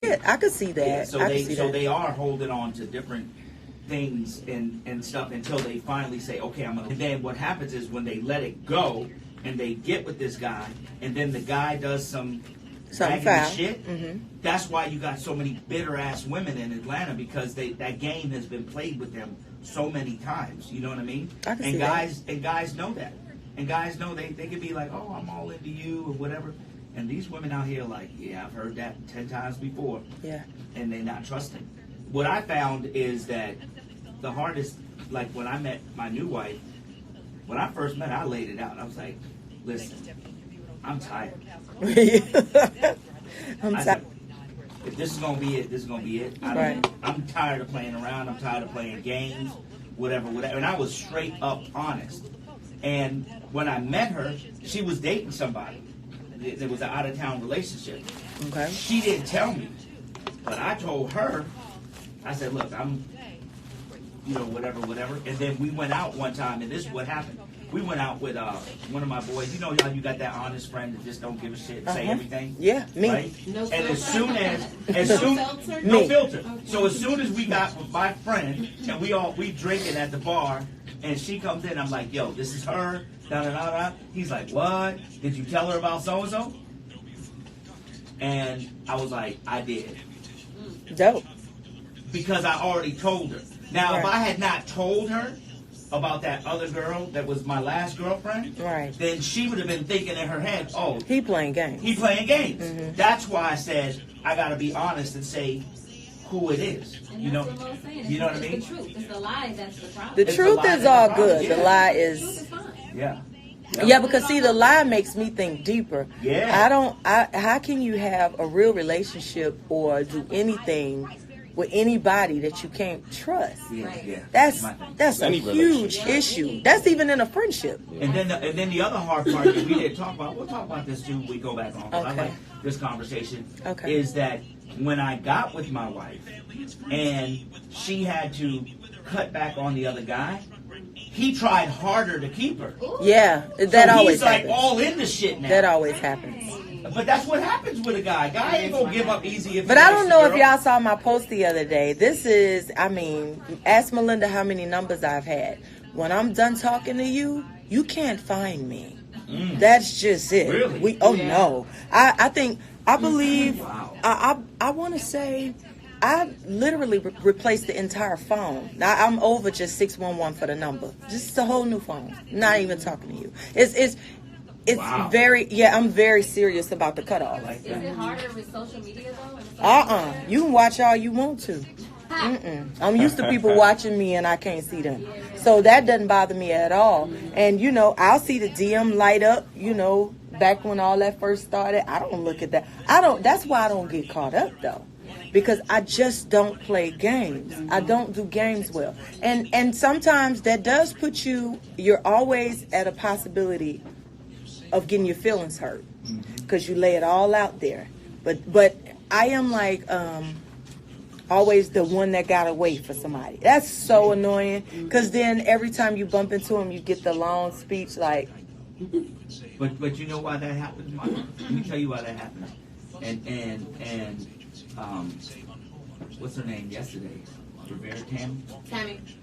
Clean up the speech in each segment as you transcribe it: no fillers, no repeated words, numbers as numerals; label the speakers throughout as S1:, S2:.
S1: Yeah, I could see that.
S2: Yeah, so they are holding on to different things and stuff until they finally say, okay, I'm gonna. And then what happens is when they let it go and they get with this guy, and then the guy does some raggedy shit. That's why you got so many bitter ass women in Atlanta, because that game has been played with them so many times. You know what I mean?
S1: I can see that.
S2: And guys know that. And guys know they can be like, oh, I'm all into you or whatever. And these women out here like, yeah, I've heard that 10 times before.
S1: Yeah.
S2: And they're not trusting. What I found is that the hardest, like when I met my new wife, when I first met her, I laid it out. I was like, listen, I'm tired.
S1: I'm tired.
S2: If this is going to be it, this is going to be it. I'm tired of playing around. I'm tired of playing games, whatever. And I was straight up honest. And when I met her, she was dating somebody. It was an out-of-town relationship.
S1: Okay.
S2: She didn't tell me. But I told her, I said, look, I'm, whatever. And then we went out one time, and this is what happened. We went out with one of my boys. You know how you got that honest friend that just don't give a shit and say everything?
S1: Yeah, me.
S2: Right?
S3: No
S2: and
S3: filter?
S2: no filter. So as soon as we got with my friend, and we drinking at the bar, and she comes in, I'm like, yo, this is her, da-da-da-da. He's like, what? Did you tell her about so-and-so? And I was like, I did.
S1: Dope.
S2: Because I already told her. Now, if I had not told her about that other girl that was my last girlfriend, then she would have been thinking in her head, oh,
S1: he playing games.
S2: He playing games. That's why I said I got to be honest and say who it is.
S3: And
S2: you know,
S3: that's what I'm saying.
S2: You know what I mean?
S3: It's the truth. It's the lie that's the problem.
S1: The truth is all good.
S2: Yeah.
S1: The lie
S3: The truth
S1: is.
S3: is fine.
S2: Yeah.
S1: Yeah, because see, the lie makes me think deeper.
S2: Yeah.
S1: How can you have a real relationship or do anything with anybody that you can't trust?
S2: Yeah.
S1: That's a huge issue. That's even in a friendship.
S2: And then the other hard part that we didn't talk about, we'll talk about this too when we go back on, because I like this conversation, is that when I got with my wife and she had to cut back on the other guy, he tried harder to keep her.
S1: Yeah, that always happens.
S2: He's like all into shit now.
S1: That always happens.
S2: But that's what happens with a guy. Guy ain't gonna give up easy.
S1: But I don't know if y'all saw my post the other day. This is, ask Melinda how many numbers I've had. When I'm done talking to you, you can't find me. That's just it.
S2: Really?
S1: No. I believe, I want to say, I literally replaced the entire phone. Now I'm over just 611 for the number. Just a whole new phone. Not even talking to you. It's I'm very serious about the cutoff.
S3: Is it harder with social media though?
S1: You can watch all you want to. I'm used to people watching me and I can't see them. So that doesn't bother me at all. And I'll see the DM light up, back when all that first started. I don't look at that. That's why I don't get caught up though. Because I just don't play games. I don't do games well. And sometimes that does put you're always at a possibility of getting your feelings hurt. Because you lay it all out there. But I am like always the one that got away for somebody. That's so annoying. Because then every time you bump into him, you get the long speech like.
S2: But you know why that happens, Mama? Let me tell you why that happens. And what's her name yesterday? Rivera,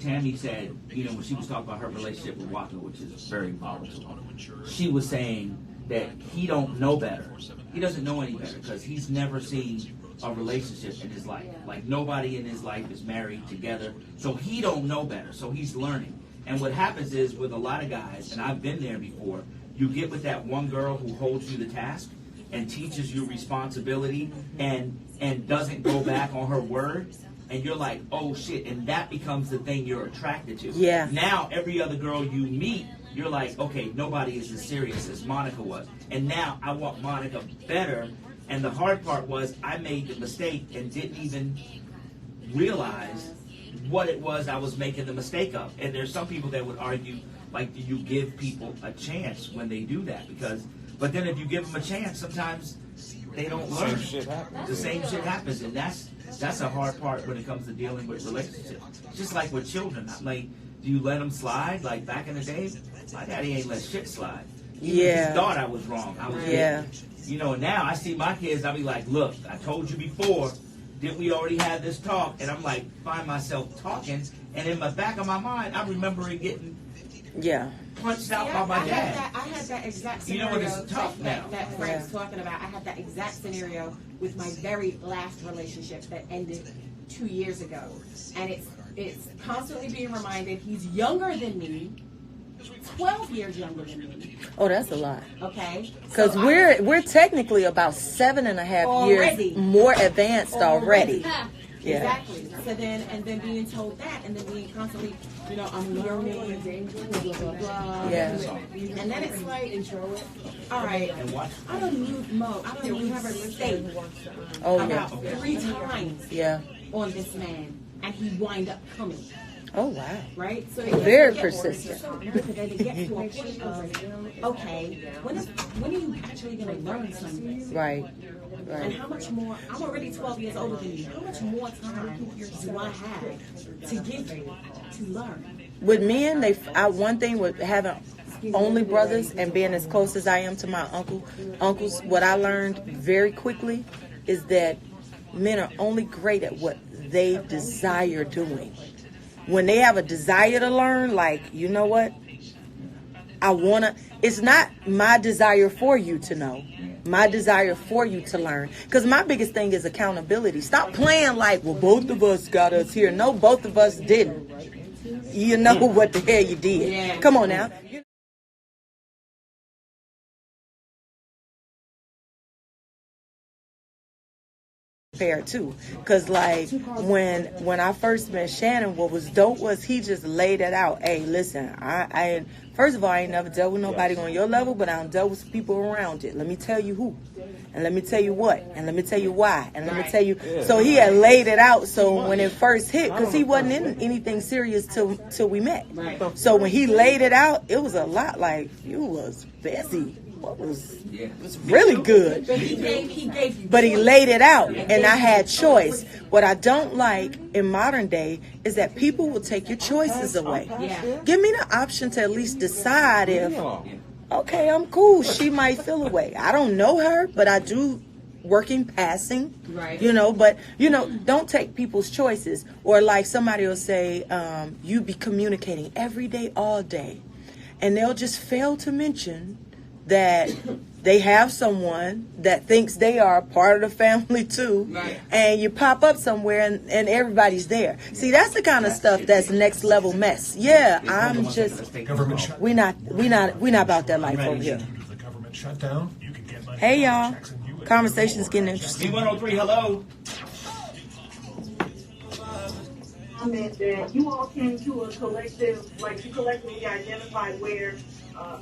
S2: Tammy said, when she was talking about her relationship with Waka, which is very volatile, she was saying that he don't know better. He doesn't know any better because he's never seen a relationship in his life. Like nobody in his life is married together, so he don't know better. So he's learning. And what happens is with a lot of guys, and I've been there before, you get with that one girl who holds you the task and teaches you responsibility and doesn't go back on her word, and you're like, oh shit, and that becomes the thing you're attracted to.
S1: Yeah.
S2: Now every other girl you meet, you're like, okay, nobody is as serious as Monica was. And now I want Monica better. And the hard part was I made the mistake and didn't even realize what it was I was making the mistake of. And there's some people that would argue, like, do you give people a chance when they do that? But then if you give them a chance, sometimes they don't learn. The same shit happens, and that's a hard part when it comes to dealing with relationships. Just like with children, I'm like, do you let them slide? Like back in the day, my daddy ain't let shit slide. He thought I was wrong. I was
S1: yeah.
S2: Now I see my kids, I be like, look, I told you before, did we already have this talk? And I'm like, find myself talking, and in the back of my mind, I'm remembering getting punched out by my dad.
S4: I had that exact
S2: You
S4: scenario
S2: know what, it's tough now.
S4: that Frank's talking about. I had that exact scenario with my very last relationship that ended 2 years ago. And it's constantly being reminded he's younger than me, 12 years younger than me.
S1: Oh, that's a lot.
S4: Okay?
S1: Because
S4: So
S1: we're technically about 7.5 years more advanced already. Yeah.
S4: Exactly. So then being told that, and then being constantly, I'm learning, blah, blah, blah.
S1: Yeah.
S4: And then it's like, all right, I don't need Mo. I don't need her state
S1: Oh,
S4: about
S1: yeah.
S4: 3 times
S1: Yeah.
S4: on this man, and he wind up coming.
S1: Oh, wow.
S4: Right? So
S1: Very persistent.
S4: So then it gets to a point of, okay, when are you actually going to learn something?
S1: Right.
S4: And
S1: Right.
S4: how much more, I'm already 12 years older than you, how much more time do I have to give you to learn?
S1: With men, one thing with having only brothers and being as close as I am to my uncles, what I learned very quickly is that men are only great at what they desire doing. When they have a desire to learn, like, you know what? It's not my desire for you to know. My desire for you to learn. Because my biggest thing is accountability. Stop playing like, well, both of us got us here. No, both of us didn't. You know what the hell you did.
S4: Yeah.
S1: Come on now. Fair too, because like when I first met Shannon, what was dope was he just laid it out. Hey, listen, I first of all, I ain't never dealt with nobody on your level, but I done dealt with people around it. Let me tell you who, and let me tell you what, and let me tell you why, and let me tell you. So he had laid it out. So when it first hit, because he wasn't in anything serious till we met. So when he laid it out, it was a lot. Like, you was busy. What was really good.
S4: But he gave you.
S1: But he laid it out, and I had choice. What I don't like in modern day is that people will take your choices away.
S4: Yeah.
S1: Give me the option to at least decide if, okay, I'm cool. She might feel away. I don't know her, but I do working passing.
S4: Right.
S1: But don't take people's choices. Or like somebody will say, you be communicating every day, all day, and they'll just fail to mention that they have someone that thinks they are a part of the family too, and you pop up somewhere and everybody's there. See, that's the kind of stuff that's next level mess. Yeah, I'm just we not about that life over here.
S5: The government shutdown. You can get money.
S1: Hey y'all, conversation's getting interesting.
S2: B103, hello.
S6: Comment that you all came to a collective, like you collectively identified where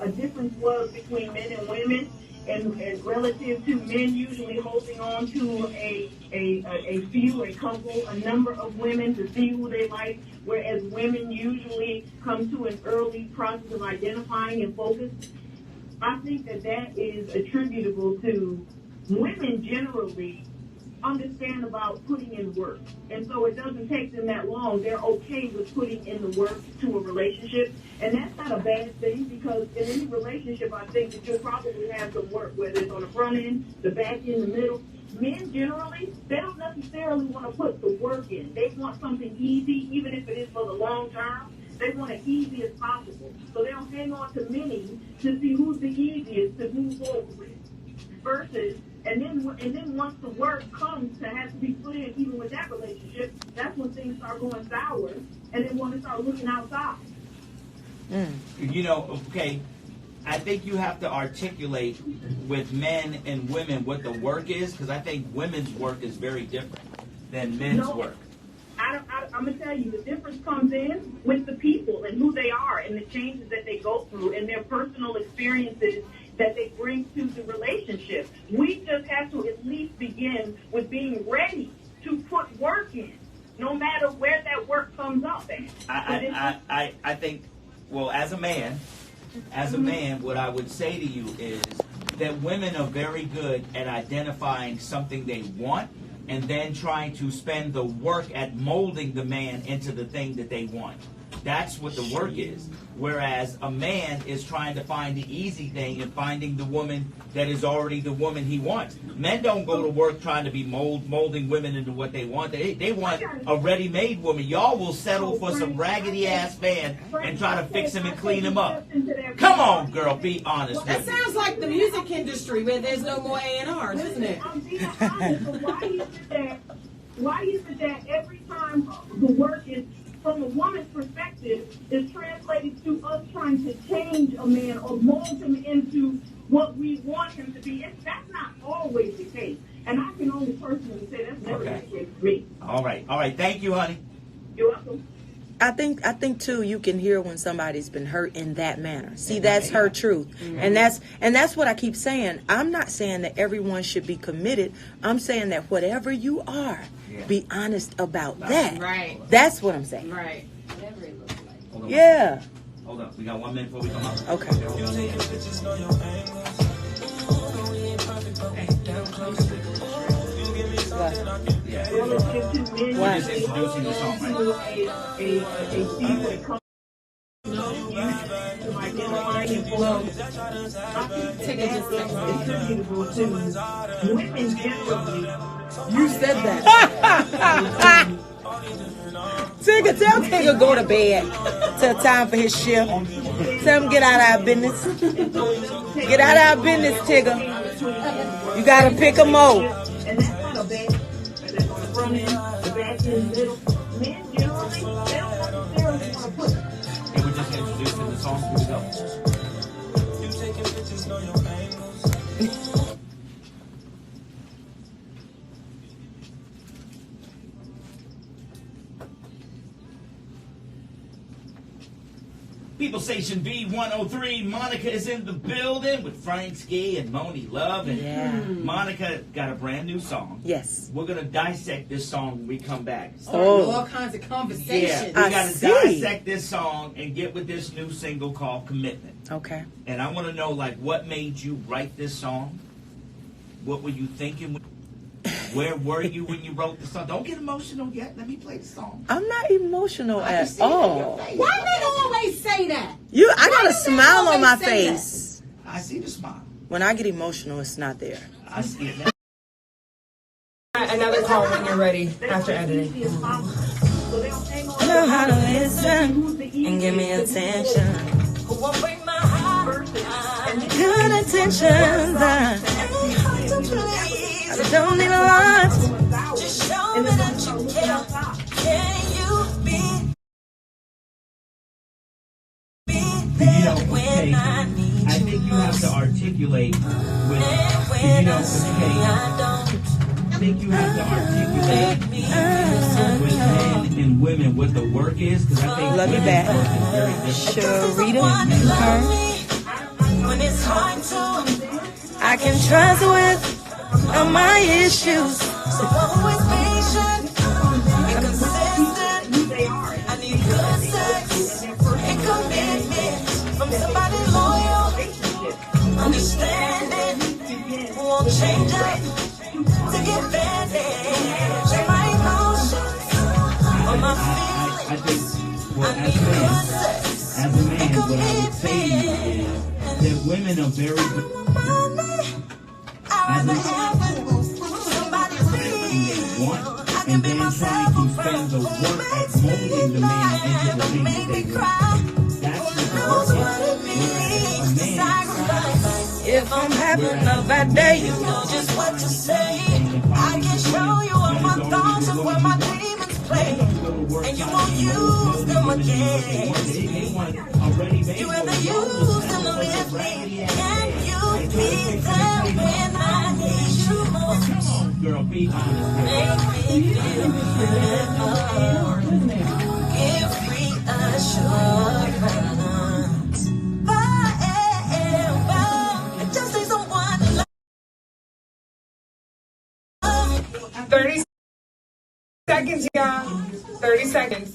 S6: a difference was between men and women, and relative to men usually holding on to a couple, a number of women to see who they like, whereas women usually come to an early process of identifying and focus. I think that is attributable to women generally understand about putting in work. And so it doesn't take them that long. They're okay with putting in the work to a relationship. And that's not a bad thing, because in any relationship, I think that you'll probably have some work, whether it's on the front end, the back end, the middle. Men generally, they don't necessarily want to put the work in. They want something easy, even if it is for the long term. They want it easy as possible. So they'll hang on to many to see who's the easiest to move forward with. Versus, and then once the work comes to have to be put in, even with that relationship, that's when things start going sour, and they want to start looking outside.
S2: Okay, I think you have to articulate with men and women what the work is, because I think women's work is very different than men's work.
S6: I'm going to tell you, the difference comes in with the people and who they are and the changes that they go through and their personal experiences that they bring to the relationship. We just have to at least begin with being ready to put work in, no matter where that work comes up at.
S2: I think, well, as a man, what I would say to you is that women are very good at identifying something they want and then trying to spend the work at molding the man into the thing that they want. That's what the work is. Whereas a man is trying to find the easy thing and finding the woman that is already the woman he wants. Men don't go to work trying to be molding women into what they want. They want a ready-made woman. Y'all will settle for some raggedy-ass man and try to fix him and clean him up. Come on, girl, be honest
S4: That
S2: with me.
S4: sounds like the music industry where there's no more A&Rs, isn't it?
S6: I'm being honest, but why is it that every time the work is, from a woman's perspective, is translated to us trying to change a man or mold him into what we want him to be? That's not always the case. And I can only personally say that's never been the case for me.
S2: All right. Thank you, honey.
S6: You're welcome.
S1: I think too, you can hear when somebody's been hurt in that manner. See, that's her truth. And that's what I keep saying. I'm not saying that everyone should be committed. I'm saying that whatever you are, be honest about that.
S4: Right.
S1: That's what I'm saying.
S4: Right.
S3: Whatever it looks like.
S2: Hold on.
S1: Yeah.
S2: Hold up. We got 1 minute before we come up.
S1: Okay.
S2: Yeah.
S6: Relative to men,
S1: Why?
S2: Just introducing the song, right?
S6: a female comes to identifying for attributable to women generally.
S1: You said that. Tigger, tell Tigger go to bed. Till time for his shift. Tell him get out of our business. Get out of our business, Tigger. You gotta pick a mo.
S6: And that's not a bad that's on the front end, the back end, middle. Men generally, they don't necessarily want to put
S2: And we're just introducing the song. Here we go. People Station B103. Monica is in the building with Frank Ski and Moni Love. And
S1: Yeah.
S2: Monica got a brand new song.
S1: Yes.
S2: We're going to dissect this song when we come back.
S1: Oh.
S4: All kinds of
S2: Yeah,
S4: conversations.
S2: we
S1: I
S2: got to
S1: see.
S2: dissect this song and get with this new single called Commitment.
S1: Okay.
S2: And I want to know, like, what made you write this song? What were you thinking? Where were you when you wrote the song? Don't get emotional yet. Let me play the song.
S1: I'm not emotional
S2: I can
S1: at
S2: see it in your
S1: all.
S2: face.
S4: Why men always say that?
S1: I got a
S4: do they
S1: smile on my
S4: always say that?
S1: face.
S2: I see the smile.
S1: When I get emotional, it's not there.
S2: I see it now.
S7: Another call when you're ready after editing.
S6: easy as possible. So they don't hang on
S1: Know how to listen
S6: who's the
S1: and give me
S6: easiest
S1: attention.
S6: person. And then
S1: Good intentions. I don't need a lot.
S6: and then let's start looking outside.
S2: You know, okay, I think you have to articulate with, you know, okay, I think you have to articulate with men and women what the work is, because I think
S1: Love you
S2: women's
S1: back.
S2: work is very different.
S1: Sharita, her. I can trust with all my issues.
S2: I think, well, as a man, what I would say to you is that women are very, as a man, they want, and then trying to spend the work at molding the man into the thing that they want. That's what the work is. Whereas a man,
S1: If I'm having a bad day, you know just what to say. I can show you all my thoughts and where my demons play. And you won't use them again. You ever use them to lift me? Can you be there when I need you most?
S2: girl, be honest.
S1: Make me feel good. Give me assurance. Forever. It just takes someone to love.
S7: 30 seconds, y'all. 30 seconds.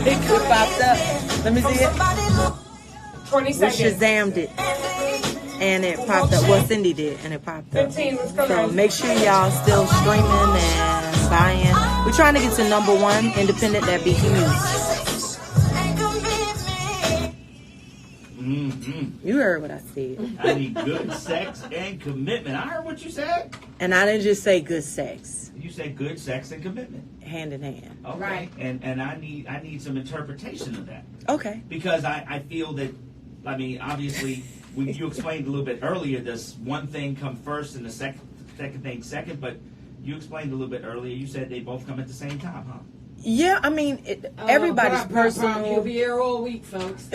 S1: It popped up. Let me see it.
S7: 20
S1: We
S7: seconds.
S1: Shazammed it. and it popped up. Well, Cindy did, and it popped up.
S7: 15, let's go,
S1: So
S7: guys.
S1: make sure y'all still streaming and buying. We're trying to get to #1 independent that beat music. You heard what I said.
S2: I need good sex and commitment. I heard what you said.
S1: And I didn't just say good sex.
S2: You said good sex and commitment.
S1: Hand in hand.
S2: Okay.
S4: Right.
S2: And I need some interpretation of that.
S1: Okay.
S2: Because I feel that, I mean, obviously, when you explained a little bit earlier, does one thing come first and the second thing second? But you explained a little bit earlier, you said they both come at the same time, huh?
S1: Yeah, I mean, everybody's personal.
S4: He'll be here all week, folks.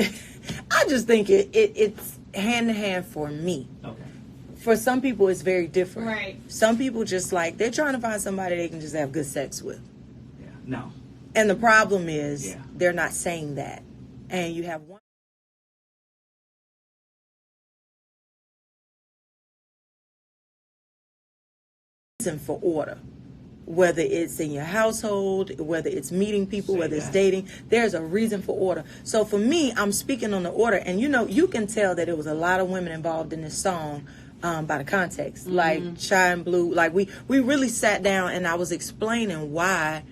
S1: I just think it's hand in hand for me.
S2: Okay.
S1: For some people, it's very different.
S4: Right.
S1: Some people just like, they're trying to find somebody they can just have good sex with.
S2: Yeah. No.
S1: And the problem is,
S2: Yeah.
S1: they're not saying that. And you have one reason for order. Whether it's in your household, whether it's meeting people,
S2: Say
S1: whether it's
S2: that.
S1: dating, there's a reason for order. So for me, I'm speaking on the order. And you know, you can tell that it was a lot of women involved in this song by the context. Like Shine Blue, like we really sat down and I was explaining why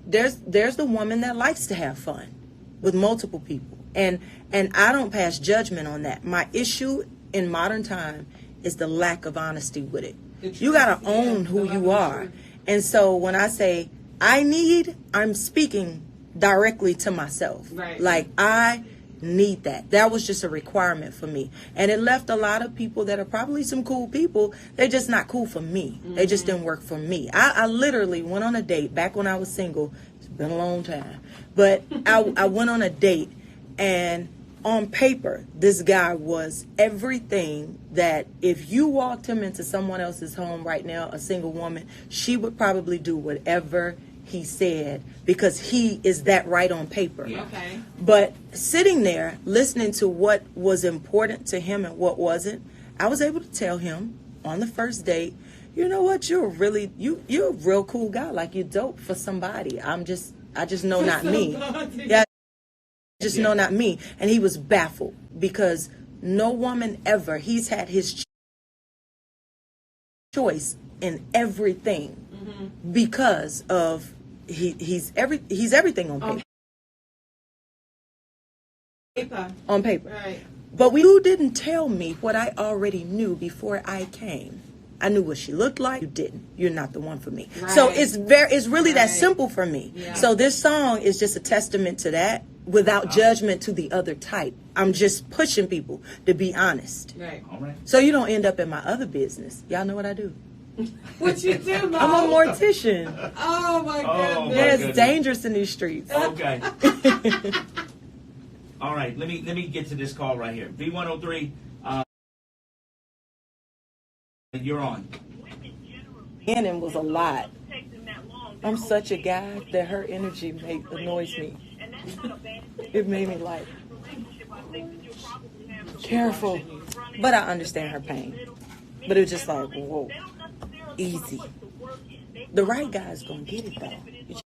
S1: there's the woman that likes to have fun with multiple people. And I don't pass judgment on that. My issue in modern time is the lack of honesty with it. You got to own who you are. And so when I say I'm speaking directly to myself.
S4: Right.
S1: Like I need that. That was just a requirement for me. And it left a lot of people that are probably some cool people. They're just not cool for me. They just didn't work for me. I literally went on a date back when I was single. It's been a long time. But I went on a date, and on paper, this guy was everything that if you walked him into someone else's home right now, a single woman, she would probably do whatever he said because he is that right on paper.
S2: Yeah.
S4: Okay.
S1: But sitting there, listening to what was important to him and what wasn't, I was able to tell him on the first date, you know what, you're a real cool guy. Like, you're dope for somebody. I just know not me. Yeah. Just know not me. And he was baffled because no woman ever, he's had his choice in everything because of he's everything on paper. On paper.
S4: Right.
S1: But you didn't tell me what I already knew before I came. I knew what she looked like. You didn't. You're not the one for me.
S4: Right.
S1: So it's really that
S4: Right.
S1: simple for me.
S4: Yeah.
S1: So this song is just a testament to that without judgment to the other type. I'm just pushing people to be honest.
S4: Right.
S2: All right.
S1: So you don't end up in my other business. Y'all know what I do.
S4: What you do, Mo?
S1: I'm a mortician.
S4: Oh my
S2: Oh,
S4: goodness.
S2: my
S1: Yeah, it's
S2: goodness.
S1: dangerous in these streets.
S2: Okay. All right. Let me get to this call right here. V103. You're on.
S1: And it was a lot. I'm such a guy that her energy annoys me. It made me like, careful. But I understand her pain. But it was just like, whoa, easy. The right guy's gonna get it though.